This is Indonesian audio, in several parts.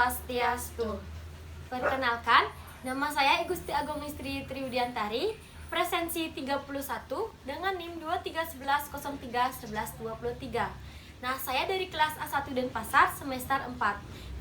Swastiastu. Perkenalkan, nama saya Igusti Agung Istri Triudiantari, presensi 31 dengan NIM 2311031123. Nah, saya dari kelas A1 Denpasar semester 4.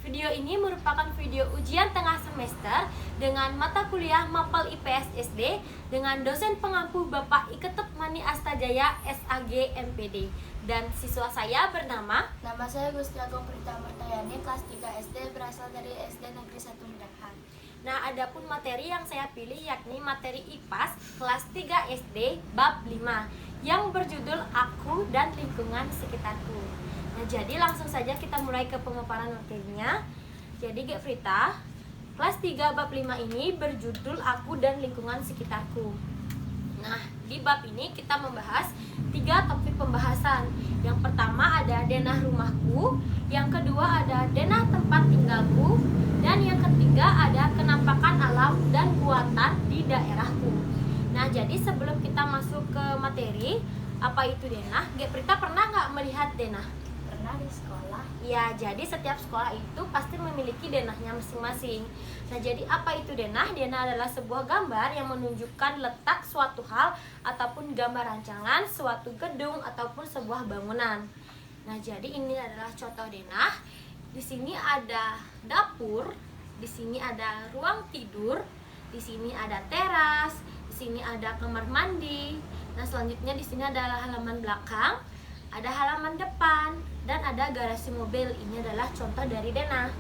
Video ini merupakan video ujian tengah semester dengan mata kuliah Mapel IPS SD dengan dosen pengampu Bapak Iketep Mani Astajaya SAG MPD. Dan siswa saya bernama Nama saya Gusti Agung Pritama Tayani, kelas 3 SD, berasal dari SD Negeri 1 Medahan. Nah, adapun materi yang saya pilih yakni materi IPAS kelas 3 SD bab 5 yang berjudul Aku dan Lingkungan Sekitarku. Nah, jadi langsung saja kita mulai ke pemaparan materinya. Jadi Gek Frita, kelas 3 bab 5 ini berjudul Aku dan Lingkungan Sekitarku. Nah, di bab ini kita membahas 3 topik pembahasan. Yang pertama ada denah rumahku, yang kedua ada denah tempat tinggalku, dan yang ketiga ada kenampakan alam dan buatan di daerahku. Nah, jadi sebelum kita masuk ke materi, apa itu denah? Gek Prita pernah nggak melihat denah? Pernah di sekolah. Ya, jadi setiap sekolah itu pasti memiliki denahnya masing-masing. Nah, jadi apa itu denah? Denah adalah sebuah gambar yang menunjukkan letak suatu hal ataupun gambar rancangan suatu gedung ataupun sebuah bangunan. Nah, jadi ini adalah contoh denah. Di sini ada dapur, di sini ada ruang tidur, di sini ada teras, di sini ada kamar mandi. Nah, selanjutnya di sini adalah halaman belakang, ada halaman depan, dan ada garasi mobil. Ini adalah contoh dari denah.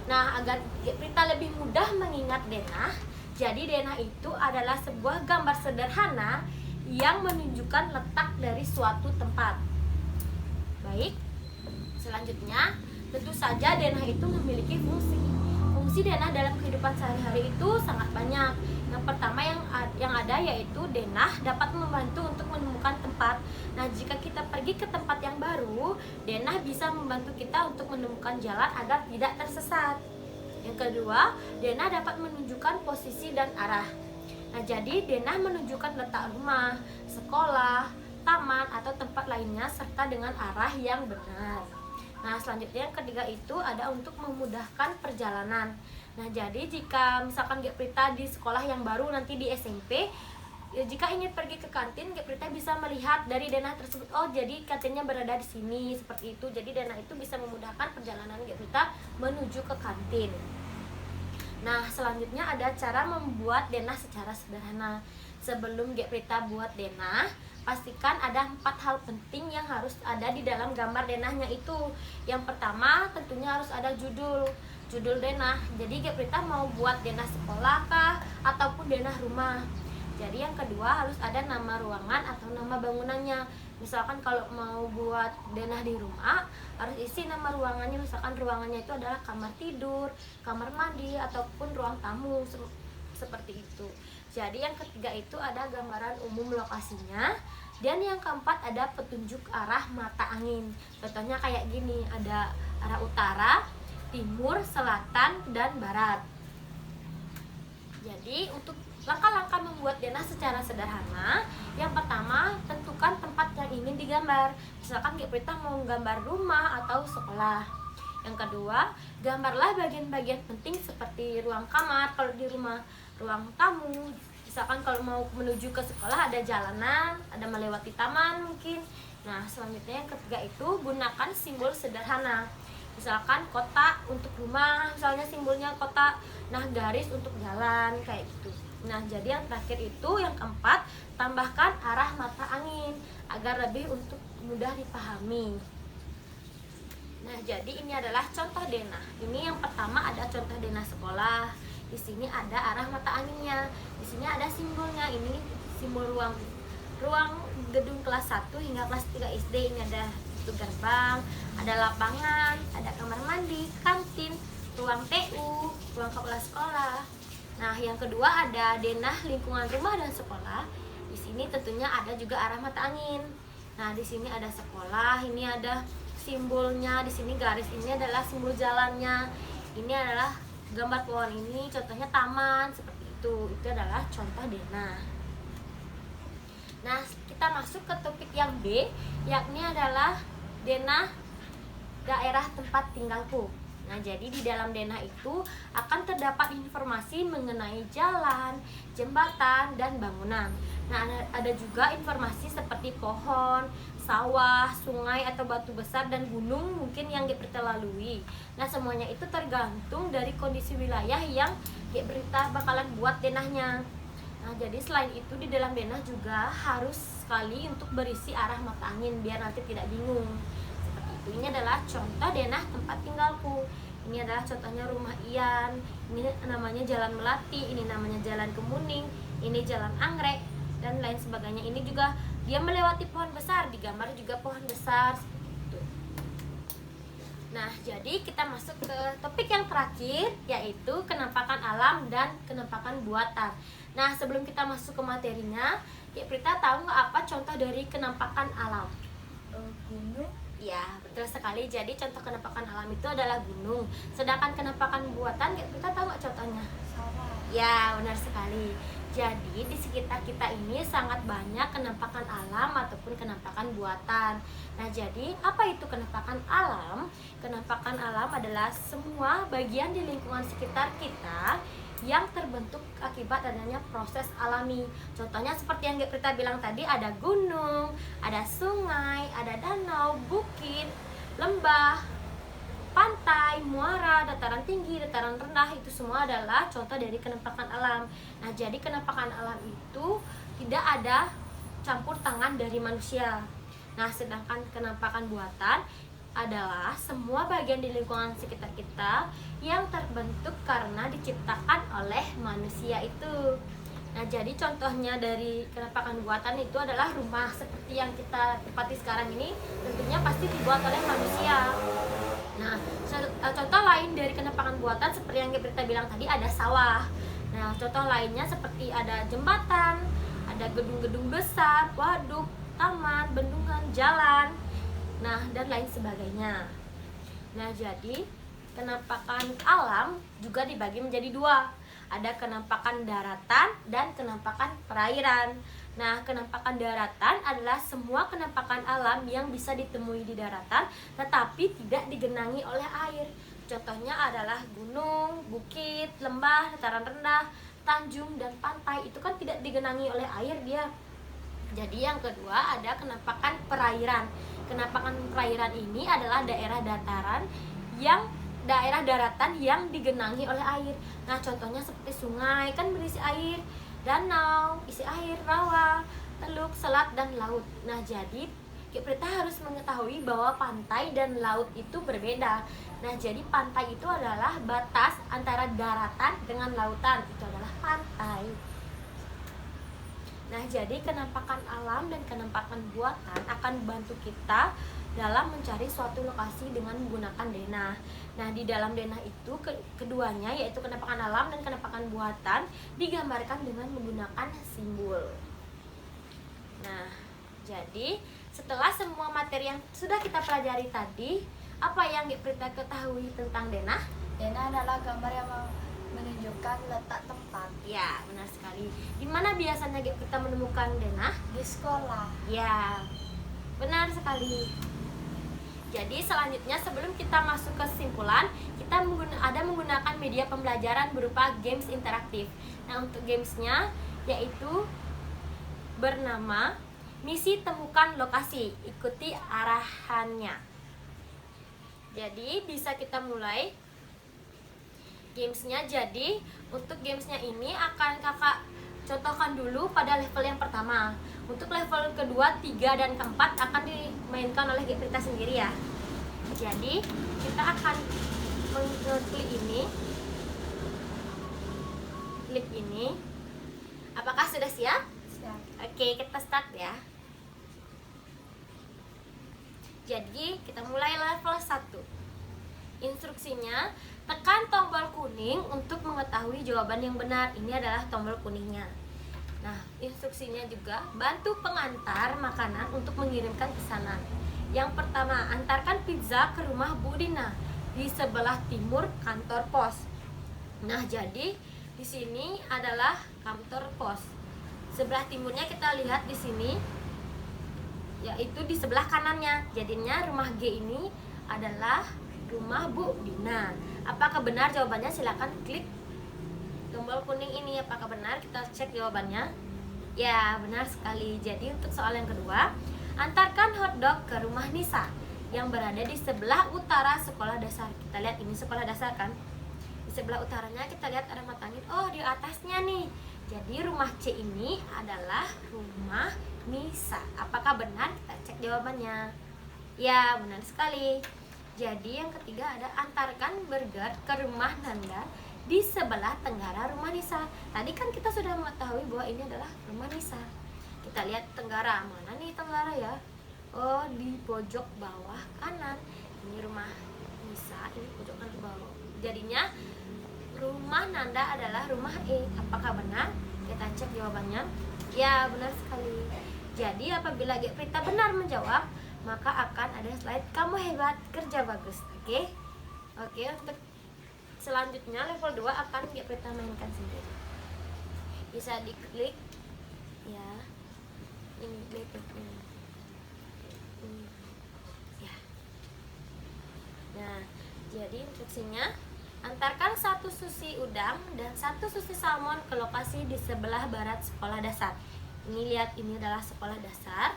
Nah, agar kita lebih mudah mengingat denah, jadi denah itu adalah sebuah gambar sederhana yang menunjukkan letak dari suatu tempat. Baik, selanjutnya tentu saja denah itu memiliki fungsi. Fungsi denah dalam kehidupan sehari-hari itu sangat banyak. Yang pertama yang ada yaitu denah dapat membantu untuk menemukan tempat. Nah, jika kita pergi ke tempat yang baru, denah bisa membantu kita untuk menemukan jalan agar tidak tersesat. Yang kedua, denah dapat menunjukkan posisi dan arah. Nah, jadi denah menunjukkan letak rumah, sekolah, taman, atau tempat lainnya serta dengan arah yang benar. Nah, selanjutnya yang ketiga itu ada untuk memudahkan perjalanan. Nah, jadi jika misalkan Gek Prita di sekolah yang baru nanti di SMP, jika ingin pergi ke kantin, Gek Prita bisa melihat dari denah tersebut, oh jadi kantinnya berada di sini, seperti itu. Jadi denah itu bisa memudahkan perjalanan Gek Prita menuju ke kantin. Nah, selanjutnya ada cara membuat denah secara sederhana. Sebelum Gek Prita buat denah, pastikan ada 4 hal penting yang harus ada di dalam gambar denahnya itu. Yang pertama tentunya harus ada judul denah. Jadi Gek Prita mau buat denah sekolah kah ataupun denah rumah. Jadi yang kedua harus ada nama ruangan atau nama bangunannya. Misalkan kalau mau buat denah di rumah, harus isi nama ruangannya. Misalkan ruangannya itu adalah kamar tidur, kamar mandi, ataupun ruang tamu, seperti itu. Jadi yang ketiga itu ada gambaran umum lokasinya. Dan yang keempat ada petunjuk arah mata angin. Contohnya kayak gini, ada arah utara, timur, selatan, dan barat. Jadi untuk langkah-langkah membuat denah secara sederhana, yang pertama tentukan tempat yang ingin digambar. Misalkan Gek Prita mau gambar rumah atau sekolah. Yang kedua, gambarlah bagian-bagian penting seperti ruang kamar kalau di rumah, ruang tamu. Misalkan kalau mau menuju ke sekolah ada jalanan, ada melewati taman mungkin. Nah, selanjutnya yang ketiga itu gunakan simbol sederhana. Misalkan kotak untuk rumah, misalnya simbolnya kotak. Nah, garis untuk jalan, kayak gitu. Nah, jadi yang terakhir itu, yang keempat, tambahkan arah mata angin agar lebih untuk mudah dipahami. Nah, jadi ini adalah contoh denah. Ini yang pertama ada contoh denah sekolah. Di sini ada arah mata anginnya. Di sini ada simbolnya. Ini simbol ruang gedung kelas 1 hingga kelas 3 SD. Ini ada pintu gerbang, ada lapangan, ada kamar mandi, kantin, ruang TU, ruang kepala sekolah. Nah, yang kedua ada denah lingkungan rumah dan sekolah. Di sini tentunya ada juga arah mata angin. Nah, di sini ada sekolah, ini ada simbolnya, di sini garis ini adalah simbol jalannya. Ini adalah gambar pohon, ini contohnya taman, seperti itu. Itu adalah contoh denah. Nah, kita masuk ke topik yang B, yakni adalah denah daerah tempat tinggalku. Nah, jadi di dalam denah itu akan terdapat informasi mengenai jalan, jembatan, dan bangunan. Nah, ada juga informasi seperti pohon, sawah, sungai atau batu besar dan gunung mungkin yang Berita lalui. Nah, semuanya itu tergantung dari kondisi wilayah yang Berita bakalan buat denahnya. Nah, jadi selain itu di dalam denah juga harus sekali untuk berisi arah mata angin biar nanti tidak bingung. Seperti itu. Ini adalah contoh denah tempat tinggalku. Ini adalah contohnya rumah Ian. Ini namanya Jalan Melati, ini namanya Jalan Kemuning, ini Jalan Anggrek dan lain sebagainya. Ini juga dia melewati pohon besar, digambar juga pohon besar seperti itu. Nah, jadi kita masuk ke topik yang terakhir, yaitu kenampakan alam dan kenampakan buatan. Nah, sebelum kita masuk ke materinya, Prita tahu nggak apa contoh dari kenampakan alam? Gunung. Ya, betul sekali. Jadi contoh kenampakan alam itu adalah gunung. Sedangkan kenampakan buatan, Prita tahu nggak contohnya? Sawah. Ya, benar sekali. Jadi di sekitar kita ini sangat banyak kenampakan alam ataupun kenampakan buatan. Nah, jadi apa itu kenampakan alam? Kenampakan alam adalah semua bagian di lingkungan sekitar kita yang terbentuk akibat adanya proses alami. Contohnya seperti yang Prita bilang tadi, ada gunung, ada sungai, ada danau, bukit, lembah, pantai, muara, dataran tinggi, dataran rendah, itu semua adalah contoh dari kenampakan alam. Nah, jadi kenampakan alam itu tidak ada campur tangan dari manusia. Nah, sedangkan kenampakan buatan adalah semua bagian di lingkungan sekitar kita yang terbentuk karena diciptakan oleh manusia itu. Nah, jadi contohnya dari kenampakan buatan itu adalah rumah seperti yang kita tempati sekarang ini, tentunya pasti dibuat oleh manusia. Nah, contoh lain dari kenampakan buatan seperti yang Berita bilang tadi, ada sawah. Nah, contoh lainnya seperti ada jembatan, ada gedung-gedung besar, waduk, taman, bendungan, jalan, nah, dan lain sebagainya. Nah, jadi kenampakan alam juga dibagi menjadi dua. Ada kenampakan daratan dan kenampakan perairan. Nah, kenampakan daratan adalah semua kenampakan alam yang bisa ditemui di daratan tetapi tidak digenangi oleh air. Contohnya adalah gunung, bukit, lembah, dataran rendah, tanjung, dan pantai. Itu kan tidak digenangi oleh air dia. Jadi yang kedua ada kenampakan perairan. Kenampakan perairan ini adalah daerah daratan yang digenangi oleh air. Nah, contohnya seperti sungai kan berisi air, danau isi air, rawa, teluk, selat, dan laut. Nah, jadi kita harus mengetahui bahwa pantai dan laut itu berbeda. Nah, jadi pantai itu adalah batas antara daratan dengan lautan. Itu adalah pantai. Nah, jadi kenampakan alam dan kenampakan buatan akan membantu kita dalam mencari suatu lokasi dengan menggunakan denah. Nah, di dalam denah itu keduanya, yaitu kenampakan alam dan kenampakan buatan, digambarkan dengan menggunakan simbol. Nah, jadi setelah semua materi yang sudah kita pelajari tadi, apa yang Prita ketahui tentang denah? Denah adalah gambar yang menunjukkan letak tempat. Ya, benar sekali. Di mana biasanya kita menemukan denah? Di sekolah. Ya, benar sekali. Jadi selanjutnya sebelum kita masuk ke kesimpulan, kita menggunakan media pembelajaran berupa games interaktif. Nah, untuk gamesnya yaitu bernama Misi Temukan Lokasi. Ikuti arahannya. Jadi bisa kita mulai gamesnya. Jadi untuk gamesnya ini akan kakak contohkan dulu pada level yang pertama. Untuk level kedua, 3, dan keempat akan dimainkan oleh Prita sendiri ya. Jadi kita akan mengklik ini. Apakah sudah siap? Siap. Oke, kita start ya. Jadi kita mulai level 1. Instruksinya, tekan tombol kuning untuk mengetahui jawaban yang benar. Ini adalah tombol kuningnya. Nah, instruksinya juga, bantu pengantar makanan untuk mengirimkan pesanan. Yang pertama, antarkan pizza ke rumah Bu Dina di sebelah timur kantor pos. Nah, jadi di sini adalah kantor pos. Sebelah timurnya kita lihat di sini, yaitu di sebelah kanannya. Jadinya rumah G ini adalah rumah Bu Dina. Apakah benar jawabannya? Silakan klik tombol kuning ini. Apakah benar? Kita cek jawabannya. Ya, benar sekali. Jadi untuk soal yang kedua, antarkan hotdog ke rumah Nisa yang berada di sebelah utara sekolah dasar. Kita lihat ini sekolah dasar kan. Di sebelah utaranya kita lihat ada matangin. Oh, di atasnya nih. Jadi rumah C ini adalah rumah Nisa. Apakah benar? Kita cek jawabannya. Ya, benar sekali. Jadi yang ketiga ada antarkan burger ke rumah Nanda di sebelah tenggara rumah Nisa. Tadi kan kita sudah mengetahui bahwa ini adalah rumah Nisa. Kita lihat tenggara. Mana nih tenggara ya? Oh, di pojok bawah kanan. Ini rumah Nisa, ini pojok kanan bawah. Jadinya rumah Nanda adalah rumah E. Apakah benar? Kita cek jawabannya. Ya, benar sekali. Jadi apabila Geprita benar menjawab, maka akan ada slide kamu hebat, kerja bagus. Oke? Oke, untuk selanjutnya level 2 akan Geprita mainkan sendiri. Bisa diklik ya. Ini klik ini. Ya. Nah, jadi instruksinya antarkan 1 sushi udang dan 1 sushi salmon ke lokasi di sebelah barat sekolah dasar. Ini lihat, ini adalah sekolah dasar.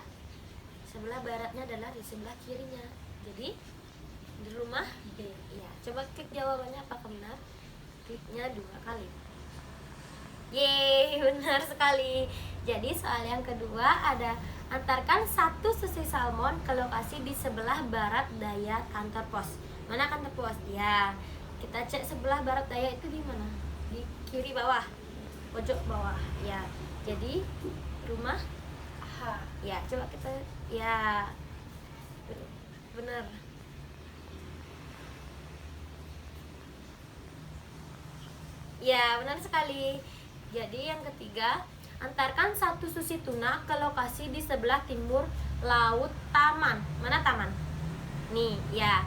Sebelah baratnya adalah di sebelah kirinya. Jadi di rumah B. Ya, coba klik jawabannya apakah benar. Kliknya 2 kali. Yeay, benar sekali. Jadi soal yang kedua ada antarkan 1 sushi salmon ke lokasi di sebelah barat daya kantor pos. Mana kantor pos? Ya, kita cek sebelah barat daya itu di mana? Di kiri bawah, pojok bawah. Ya, jadi rumah H. Ya, coba kita, ya, benar. Ya, benar sekali. Jadi yang ketiga, antarkan 1 sushi tuna ke lokasi di sebelah timur laut taman. Mana taman? Nih, ya.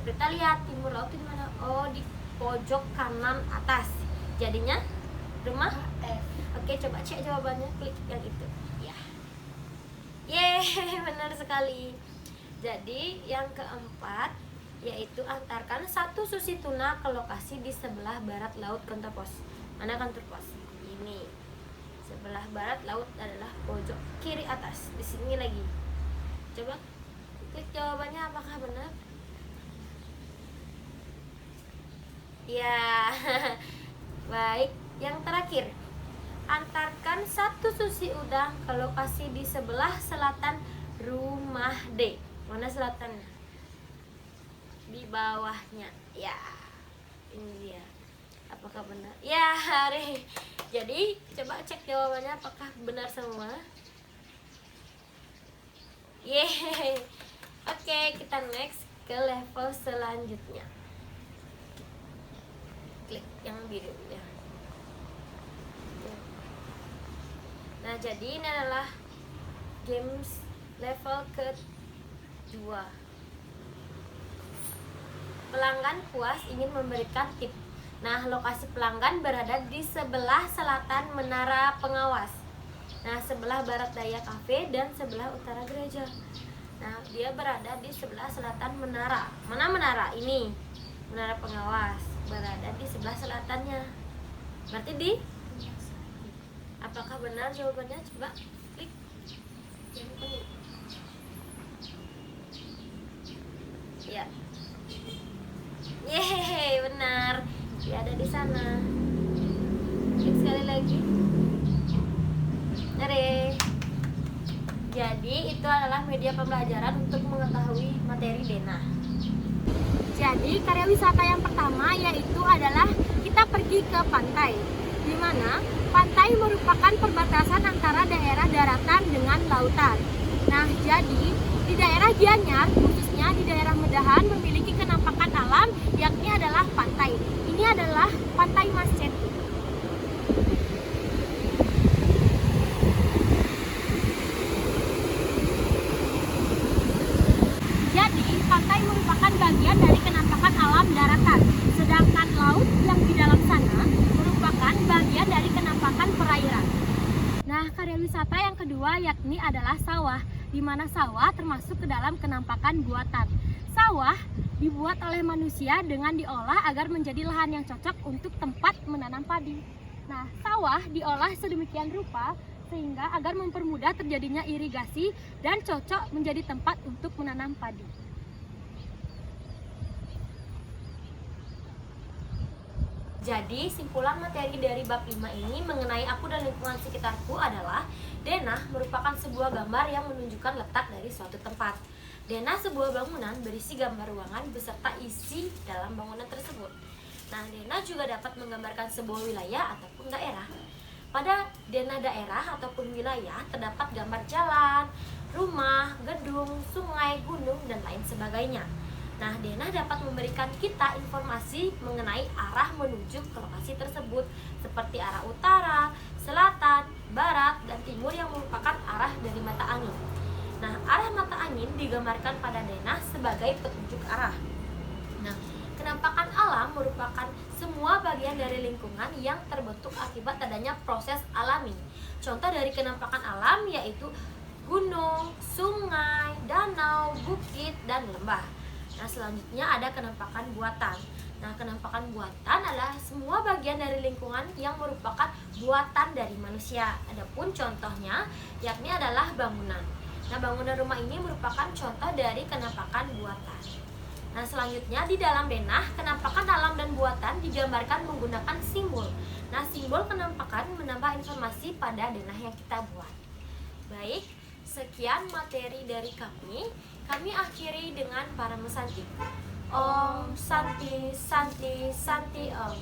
Kita lihat timur laut itu di mana? Oh, di pojok kanan atas. Jadinya rumah F. Oke, coba cek jawabannya, klik yang itu. Ya. Yeay, benar sekali. Jadi yang keempat yaitu antarkan 1 sushi tuna ke lokasi di sebelah barat laut kantor pos. Mana kantor pos? Ini. Sebelah barat laut adalah pojok kiri atas. Di sini lagi. Coba klik jawabannya apakah benar? Ya. Baik, yang terakhir. Antarkan 1 sushi udang ke lokasi di sebelah selatan rumah D. Mana selatannya? Di bawahnya. Ya, ini dia. Apakah benar? Ya, hari. Jadi coba cek jawabannya apakah benar semua. Yeay. Oke, kita next ke level selanjutnya. Klik yang biru ya. Nah, jadi ini adalah games level kedua. Pelanggan puas ingin memberikan tip. Nah, lokasi pelanggan berada di sebelah selatan menara pengawas. Nah, sebelah barat daya kafe dan sebelah utara gereja. Nah, dia berada di sebelah selatan menara. Mana menara? Ini. Menara pengawas berada di sebelah selatannya. Berarti di apakah benar jawabannya? Coba klik yang kuning. Ya. Yeay, benar. Dia ada di sana. Klik sekali lagi. Nare. Jadi itu adalah media pembelajaran untuk mengetahui materi denah. Jadi karya wisata yang pertama yaitu adalah kita pergi ke pantai, di mana pantai merupakan perbatasan antara daerah daratan dengan lautan. Nah, jadi di daerah Gianyar, khususnya di daerah Medahan, memiliki kenampakan alam, yakni adalah pantai. Ini adalah Pantai Mas Cetu. Jadi, pantai merupakan bagian dari kenampakan alam daratan, sedangkan laut yang di dalam sana merupakan bagian dari kenampakan perairan. Nah, karya wisata yang kedua yakni adalah sawah, di mana sawah termasuk ke dalam kenampakan buatan. Sawah dibuat oleh manusia dengan diolah agar menjadi lahan yang cocok untuk tempat menanam padi. Nah, sawah diolah sedemikian rupa sehingga agar mempermudah terjadinya irigasi dan cocok menjadi tempat untuk menanam padi. Jadi, simpulan materi dari bab 5 ini mengenai aku dan lingkungan sekitarku adalah denah merupakan sebuah gambar yang menunjukkan letak dari suatu tempat. Denah sebuah bangunan berisi gambar ruangan beserta isi dalam bangunan tersebut. Nah, denah juga dapat menggambarkan sebuah wilayah ataupun daerah. Pada denah daerah ataupun wilayah terdapat gambar jalan, rumah, gedung, sungai, gunung, dan lain sebagainya. Nah, denah dapat memberikan kita informasi mengenai arah menuju ke lokasi tersebut, seperti arah utara, selatan, barat, dan timur yang merupakan arah dari mata angin. Nah, arah mata angin digambarkan pada denah sebagai petunjuk arah. Nah, kenampakan alam merupakan semua bagian dari lingkungan yang terbentuk akibat adanya proses alami. Contoh dari kenampakan alam yaitu gunung, sungai, danau, bukit, dan lembah. Nah, selanjutnya ada kenampakan buatan. Nah, kenampakan buatan adalah semua bagian dari lingkungan yang merupakan buatan dari manusia. Adapun contohnya yakni adalah bangunan. Nah, bangunan rumah ini merupakan contoh dari kenampakan buatan. Nah, selanjutnya di dalam denah, kenampakan alam dan buatan digambarkan menggunakan simbol. Nah, simbol kenampakan menambah informasi pada denah yang kita buat. Baik, sekian materi dari kami. Kami akhiri dengan para mesanti. Om Santi Santi Santi Om.